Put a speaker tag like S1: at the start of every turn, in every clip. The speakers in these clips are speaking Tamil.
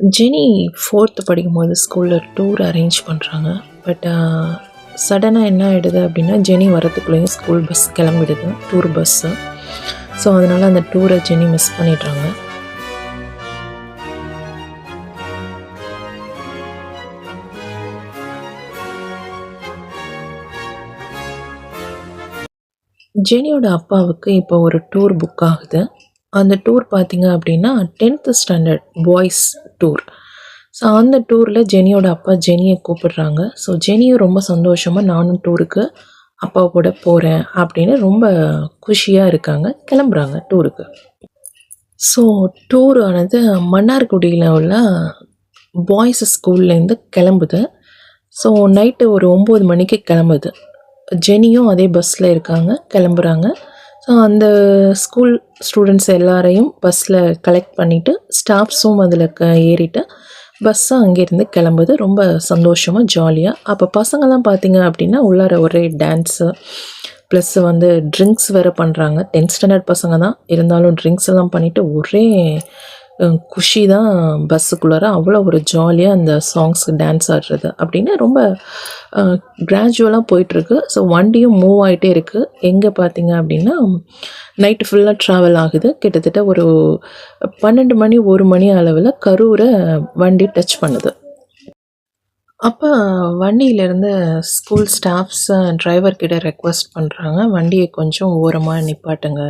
S1: ஜெனி 4th படிக்கும்போது ஸ்கூலில் டூர் அரேஞ்ச் பண்ணுறாங்க. பட் சடனாக என்ன ஆகிடுது அப்படின்னா, ஜெனி வரத்துக்குள்ளேயும் ஸ்கூல் பஸ் கிளம்பிடுது, டூர் பஸ்ஸு. ஸோ அதனால் அந்த டூரை ஜெனி மிஸ் பண்ணிடுறாங்க. ஜெனியோட அப்பாவுக்கு இப்போ ஒரு டூர் புக் ஆகுது. அந்த டூர் பார்த்திங்க அப்படின்னா 10th standard boys tour. So அந்த டூரில் ஜெனியோட அப்பா ஜெனியை கூப்பிடுறாங்க. ஸோ ஜெனியும் ரொம்ப சந்தோஷமாக நானும் டூருக்கு அப்பா கூட போகிறேன் அப்படின்னு ரொம்ப குஷியாக இருக்காங்க, கிளம்புறாங்க டூருக்கு. ஸோ டூர் ஆனது மன்னார்குடியில் உள்ள பாய்ஸ் ஸ்கூல்லேருந்து கிளம்புது. ஸோ நைட்டு ஒரு 9 மணிக்கு கிளம்புது. ஜெனியும் அதே பஸ்ஸில் இருக்காங்க, கிளம்புறாங்க. ஸோ அந்த ஸ்கூல் ஸ்டூடெண்ட்ஸ் எல்லாரையும் பஸ்ஸில் கலெக்ட் பண்ணிவிட்டு ஸ்டாஃப்ஸும் அதில் ஏறிட்டு பஸ்ஸு அங்கேருந்து கிளம்புது, ரொம்ப சந்தோஷமாக ஜாலியாக. அப்போ பசங்கள்லாம் பார்த்திங்க அப்படின்னா உள்ளார ஒரே டான்ஸு ப்ளஸ் ட்ரிங்க்ஸ் வேறு பண்ணுறாங்க. 10th ஸ்டாண்டர்ட் பசங்க தான் இருந்தாலும் ட்ரிங்க்ஸ் எல்லாம் பண்ணிவிட்டு ஒரே குஷி தான் பஸ்ஸுக்குள்ளார. அவ்வளோ ஒரு ஜாலியாக அந்த சாங்ஸுக்கு டான்ஸ் ஆடுறது அப்படின்னு ரொம்ப கிராஜுவலாக போயிட்டுருக்கு. ஸோ வண்டியும் மூவ் ஆகிட்டே இருக்குது. எங்கே பார்த்திங்க அப்படின்னா நைட்டு ஃபுல்லாக ட்ராவல் ஆகுது. கிட்டத்தட்ட ஒரு 12 மணி 1 மணி அளவில் கரூரை வண்டி டச் பண்ணுது. அப்போ வண்டியிலேருந்து ஸ்கூல் ஸ்டாஃப்ஸ் டிரைவர்கிட்ட ரெக்வஸ்ட் பண்ணுறாங்க, வண்டியை கொஞ்சம் ஓரமாக நிப்பாட்டுங்க,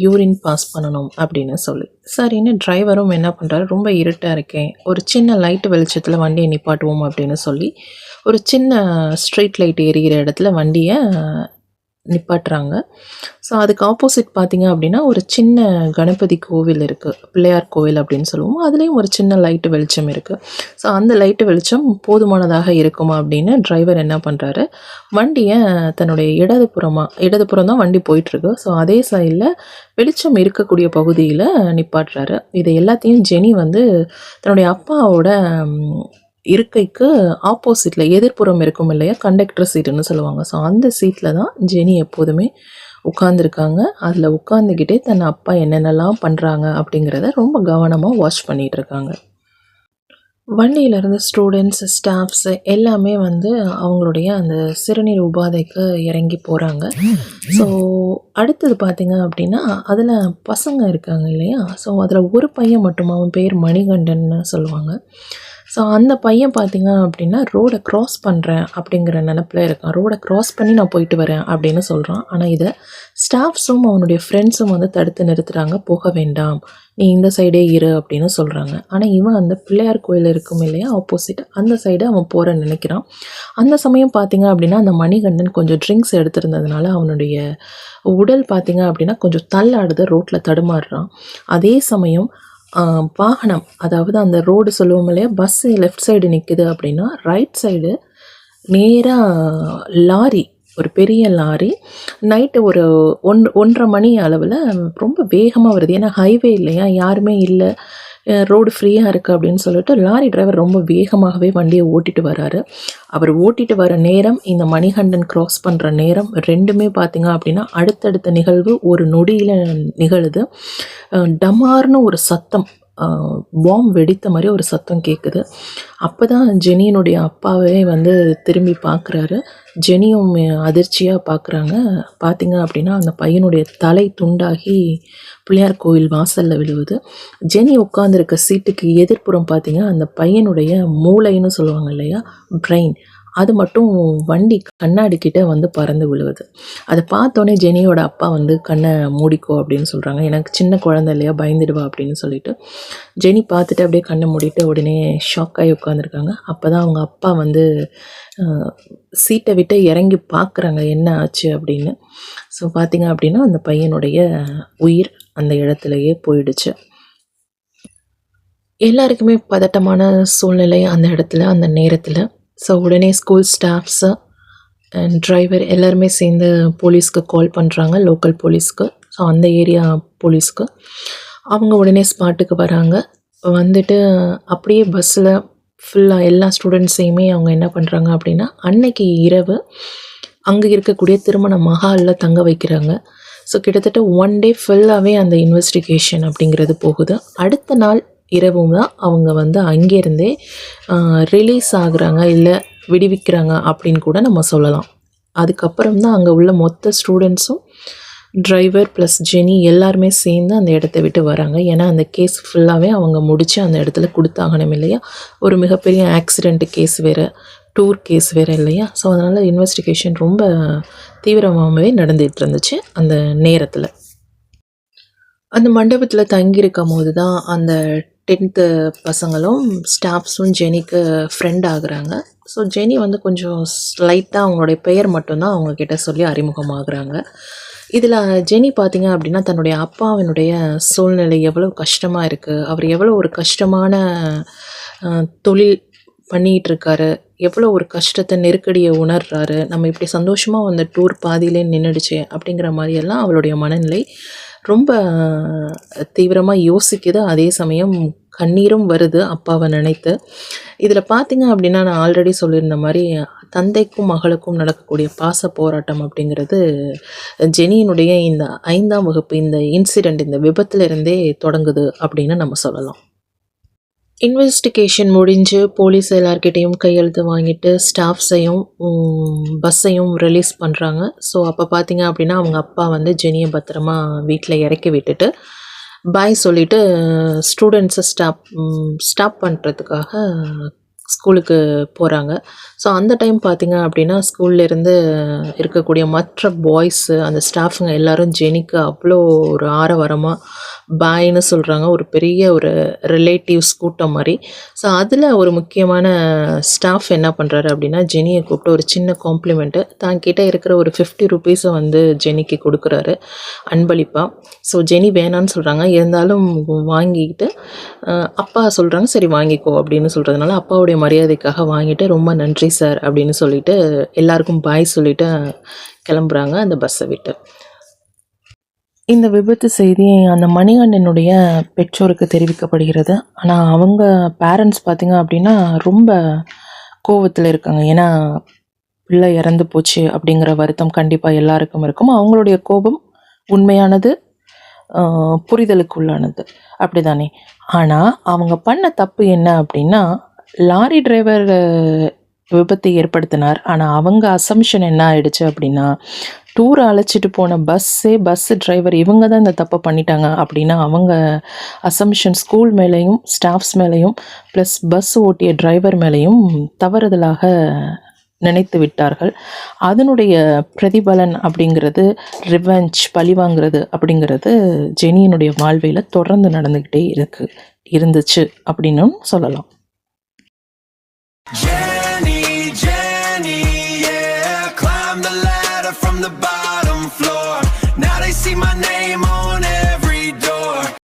S1: யூரின் பாஸ் பண்ணணும் அப்படின்னு சொல்லி. சரின்னு டிரைவரும் என்ன பண்ணுறாரு, ரொம்ப இருட்டாக இருக்கேன், ஒரு சின்ன லைட்டு வெளிச்சத்தில் வண்டியை நிப்பாட்டுவோம் அப்படின்னு சொல்லி ஒரு சின்ன ஸ்ட்ரீட் லைட் எரிகிற இடத்துல வண்டியை நிப்பாட்டுறாங்க. ஸோ அதுக்கு ஆப்போசிட் பார்த்திங்க அப்படின்னா ஒரு சின்ன கணபதி கோவில் இருக்குது, பிள்ளையார் கோவில் அப்படின்னு சொல்லுவோம். அதுலேயும் ஒரு சின்ன லைட்டு வெளிச்சம் இருக்குது. ஸோ அந்த லைட்டு வெளிச்சம் போதுமானதாக இருக்குமா அப்படின்னு டிரைவர் என்ன பண்ணுறாரு, வண்டியை தன்னுடைய இடதுபுறம் தான் வண்டி போயிட்டுருக்கு. ஸோ அதே சைடில் வெளிச்சம் இருக்கக்கூடிய பகுதியில் நிப்பாட்டுறாரு. இதை எல்லாத்தையும் ஜெனி தன்னுடைய அப்பாவோட இருக்கைக்கு ஆப்போசிட்டில் எதிர்ப்புறம் இருக்கும் இல்லையா, கண்டக்டர் சீட்டுன்னு சொல்லுவாங்க. ஸோ அந்த சீட்டில் தான் ஜெனி எப்போதுமே உட்காந்துருக்காங்க. அதில் உட்காந்துக்கிட்டே தன் அப்பா என்னென்னலாம் பண்ணுறாங்க அப்படிங்கிறத ரொம்ப கவனமாக வாட்ச் பண்ணிகிட்ருக்காங்க. வண்டியிலேருந்து ஸ்டூடெண்ட்ஸ் ஸ்டாஃப்ஸு எல்லாமே அவங்களுடைய அந்த சிறுநீர் உபாதைக்கு இறங்கி போகிறாங்க. ஸோ அடுத்தது பார்த்திங்க அப்படின்னா அதில் பசங்க இருக்காங்க இல்லையா. ஸோ அதில் ஒரு பையன் மட்டும், அவன் பேர் மணிகண்டன்னு சொல்லுவாங்க. ஸோ அந்த பையன் பார்த்திங்க அப்படின்னா ரோடை க்ராஸ் பண்ணுறேன் அப்படிங்கிற நினப்பில் இருக்கான். ரோடை க்ராஸ் பண்ணி நான் போயிட்டு வரேன் அப்படின்னு சொல்கிறான். ஆனால் இதை ஸ்டாஃப்ஸும் அவனுடைய ஃப்ரெண்ட்ஸும் தடுத்து நிறுத்துகிறாங்க, போக வேண்டாம், நீ இந்த சைடே இரு அப்படின்னு சொல்கிறாங்க. ஆனால் இவன் அந்த பிள்ளையார் கோயில் இருக்கும் இல்லையா ஆப்போசிட், அந்த சைடு அவன் போகிறன்னு நினைக்கிறான். அந்த சமயம் பார்த்திங்க அப்படின்னா அந்த மணிகண்டன் கொஞ்சம் ட்ரிங்க்ஸ் எடுத்திருந்ததுனால அவனுடைய உடல் பார்த்திங்க அப்படின்னா கொஞ்சம் தள்ளாடுது, ரோட்டில் தடுமாறுறான். அதே சமயம் வாகனம், அதாவது அந்த ரோடு சொல்லுவோம் இல்லையா, பஸ்ஸு லெஃப்ட் சைடு நிற்குது அப்படின்னா ரைட் சைடு நேராக லாரி, ஒரு பெரிய லாரி நைட்டு ஒரு 1:30 மணி அளவில் ரொம்ப வேகமாக வருது. ஏன்னா ஹைவே இல்லையா, யாருமே இல்லை, ரோடு ஃப்ரீயாக இருக்குது அப்படின்னு சொல்லிட்டு லாரி டிரைவர் ரொம்ப வேகமாகவே வண்டியை ஓட்டிகிட்டு வராரு. அவர் ஓட்டிகிட்டு வர நேரம், இந்த மணிகண்டன் க்ராஸ் பண்ணுற நேரம், ரெண்டுமே பார்த்திங்க அப்படின்னா அடுத்தடுத்த நிகழ்வு ஒரு நொடியில் நிகழுது. டமார்னு ஒரு சத்தம், பாம் வெடித்த மாதிரி ஒரு சத்தம் கேட்குது. அப்போ தான் ஜெனியினுடைய அப்பாவே திரும்பி பார்க்குறாரு. ஜெனியும் அதிர்ச்சியாக பார்க்குறாங்க. பார்த்திங்க அப்படின்னா அந்த பையனுடைய தலை துண்டாகி பிள்ளையார் கோவில் வாசலில் விழுவுது. ஜெனி உட்காந்துருக்க சீட்டுக்கு எதிர்ப்புறம் பார்த்திங்க அந்த பையனுடைய மூளைன்னு சொல்லுவாங்க இல்லையா, பிரெயின், அது மட்டும் வண்டி கண்ணாடி கிட்ட பறந்து விழுவுது. அதை பார்த்தோன்னே ஜெனியோட அப்பா கண்ணை மூடிக்கோ அப்படின்னு சொல்கிறாங்க. எனக்கு சின்ன குழந்தை இல்லையா, பயந்துடுவா அப்படின்னு சொல்லிட்டு ஜெனி பார்த்துட்டு அப்படியே கண்ணை மூடிட்டு உடனே ஷாக்காகி உட்காந்துருக்காங்க. அப்போ தான் அவங்க அப்பா சீட்டை விட்டு இறங்கி பார்க்குறாங்க என்ன ஆச்சு அப்படின்னு. ஸோ பார்த்திங்க அப்படின்னா அந்த பையனுடைய உயிர் அந்த இடத்துலையே போயிடுச்சு. எல்லாருக்குமே பதட்டமான சூழ்நிலை அந்த இடத்துல, அந்த நேரத்தில். ஸோ உடனே ஸ்கூல் ஸ்டாஃப்ஸு அண்ட் டிரைவர் எல்லாருமே சேர்ந்து போலீஸ்க்கு கால் பண்ணுறாங்க, லோக்கல் போலீஸ்க்கு. ஸோ அந்த ஏரியா போலீஸ்க்கு அவங்க உடனே ஸ்பாட்டுக்கு வராங்க. அப்படியே பஸ்ஸில் ஃபுல்லாக எல்லா ஸ்டூடெண்ட்ஸையுமே அவங்க என்ன பண்ணுறாங்க அப்படின்னா அன்னைக்கு இரவு அங்கே இருக்கக்கூடிய திருமண மஹாலில் தங்க வைக்கிறாங்க. ஸோ கிட்டத்தட்ட 1 டே ஃபுல்லாகவே அந்த இன்வெஸ்டிகேஷன் அப்படிங்கிறது போகுது. அடுத்த நாள் இரவும் தான் அவங்க வந்து அங்கேருந்தே ரிலீஸ் ஆகுறாங்க, இல்லை விடுவிக்கிறாங்க அப்படின்னு கூட நம்ம சொல்லலாம். அதுக்கப்புறம் தான் அங்கே உள்ள மொத்த ஸ்டூடெண்ட்ஸும் டிரைவர் ப்ளஸ் ஜெனி எல்லாருமே சேர்ந்து அந்த இடத்த விட்டு வராங்க. ஏன்னா அந்த கேஸ் ஃபுல்லாகவே அவங்க முடித்து அந்த இடத்துல கொடுத்தாகணும் இல்லையா. ஒரு மிகப்பெரிய ஆக்சிடெண்ட் கேஸ் வேறு, டூர் கேஸ் வேறு இல்லையா. ஸோ அதனால் இன்வெஸ்டிகேஷன் ரொம்ப தீவிரமாகவே நடந்துகிட்டு இருந்துச்சு அந்த நேரத்தில். அந்த மண்டபத்தில் தங்கியிருக்கும் போது தான் அந்த 10th பசங்களும் ஸ்டாஃப்ஸும் ஜெனிக்கு ஃப்ரெண்ட் ஆகுறாங்க. ஸோ ஜெனி வந்து கொஞ்சம் லைட்டாக அவங்களுடைய பெயர் மட்டும்தான் அவங்கக்கிட்ட சொல்லி அறிமுகமாகறாங்க. இதில் ஜெனி பார்த்திங்க அப்படின்னா தன்னுடைய அப்பாவினுடைய சூழ்நிலை எவ்வளோ கஷ்டமாக இருக்குது, அவர் எவ்வளோ ஒரு கஷ்டமான தொழில் பண்ணிகிட்ருக்காரு, எவ்வளோ ஒரு கஷ்டத்தை நெருக்கடியை உணர்றாரு, நம்ம இப்படி சந்தோஷமாக வந்த டூர் பாதியிலே நின்றுடுச்சு அப்படிங்கிற மாதிரியெல்லாம் அவளுடைய மனநிலை ரொம்ப தீவிரமாக யோசிக்குது. அதே சமயம் கண்ணீரும் வருது அப்பாவை நினைத்து. இதில் பார்த்திங்க அப்படின்னா நான் ஆல்ரெடி சொல்லியிருந்த மாதிரி தந்தைக்கும் மகளுக்கும் நடக்கக்கூடிய பாச போராட்டம் அப்படிங்கிறது ஜெனியினுடைய இந்த 5ஆம் வகுப்பு இந்த இன்சிடெண்ட், இந்த விபத்துலேருந்தே தொடங்குது அப்படின்னு நம்ம சொல்லலாம். இன்வெஸ்டிகேஷன் முடிஞ்சு போலீஸ் எல்லார்கிட்டையும் கையெழுத்து வாங்கிட்டு ஸ்டாஃப்ஸையும் பஸ்ஸையும் ரிலீஸ் பண்ணுறாங்க. ஸோ அப்போ பார்த்திங்க அப்படின்னா அவங்க அப்பா வந்து ஜெனியை பத்திரமா வீட்டில் இறக்கி விட்டுட்டு பாய் சொல்லிவிட்டு ஸ்டூடெண்ட்ஸை ஸ்டாப் பண்ணுறதுக்காக ஸ்கூலுக்கு போகிறாங்க. ஸோ அந்த டைம் பார்த்திங்க அப்படின்னா ஸ்கூல்லேருந்து இருக்கக்கூடிய மற்ற பாய்ஸு அந்த ஸ்டாஃபுங்க எல்லோரும் ஜெனிக்கு அவ்வளோ ஒரு ஆரவாரமாக பாய்னு சொல்கிறாங்க. ஒரு பெரிய ஒரு ரிலேட்டிவ்ஸ் கூட்டம் மாதிரி. ஸோ அதில் ஒரு முக்கியமான ஸ்டாஃப் என்ன பண்ணுறாரு அப்படின்னா ஜெனியை கூப்பிட்டு ஒரு சின்ன காம்ப்ளிமெண்ட்டு தான் கிட்டே இருக்கிற ஒரு 50 ருபீஸை வந்து ஜெனிக்கு கொடுக்குறாரு அன்பளிப்பாக. ஸோ ஜெனி வேணான்னு சொல்கிறாங்க. இருந்தாலும் வாங்கிக்கிட்டு அப்பா சொல்கிறாங்க சரி வாங்கிக்கோ அப்படின்னு சொல்கிறதுனால அப்பாவுடைய மரியாதைக்காக வாங்கிட்டு ரொம்ப நன்றி சார் அப்படின்னு சொல்லிட்டு எல்லாருக்கும் பாய் சொல்லிவிட்டு கிளம்புறாங்க அந்த பஸ்ஸை விட்டு. இந்த விபத்து செய்தி அந்த மணிகண்டனுடைய பெற்றோருக்கு தெரிவிக்கப்படுகிறது. ஆனால் அவங்க பேரண்ட்ஸ் பார்த்திங்க அப்படின்னா ரொம்ப கோவத்தில் இருக்காங்க. ஏன்னா பிள்ளை இறந்து போச்சு அப்படிங்கிற வருத்தம் கண்டிப்பாக எல்லாருக்கும் இருக்கும். அவங்களுடைய கோபம் உண்மையானது, புரிதலுக்குள்ளானது, அப்படி தானே. ஆனால் அவங்க பண்ண தப்பு என்ன அப்படின்னா லாரி டிரைவர் விபத்தை ஏற்படுத்தினார். ஆனால் அவங்க அசம்ஷன் என்ன ஆயிடுச்சு அப்படின்னா டூரை அழைச்சிட்டு போன பஸ் டிரைவர் இவங்க தான் இந்த தப்பை பண்ணிட்டாங்க அப்படின்னா அவங்க அசம்ஷன் ஸ்கூல் மேலேயும் ஸ்டாஃப்ஸ் மேலேயும் ப்ளஸ் பஸ் ஓட்டிய டிரைவர் மேலேயும் தவறுதலாக நினைத்து விட்டார்கள். அதனுடைய பிரதிபலன் அப்படிங்கிறது ரிவெஞ்ச், பழிவாங்கிறது அப்படிங்கிறது ஜெனியினுடைய வாழ்வையில் தொடர்ந்து நடந்துக்கிட்டே இருந்துச்சு அப்படின்னு சொல்லலாம்.
S2: Jenny, yeah, climb the ladder from the bottom floor. Now they see my name on it.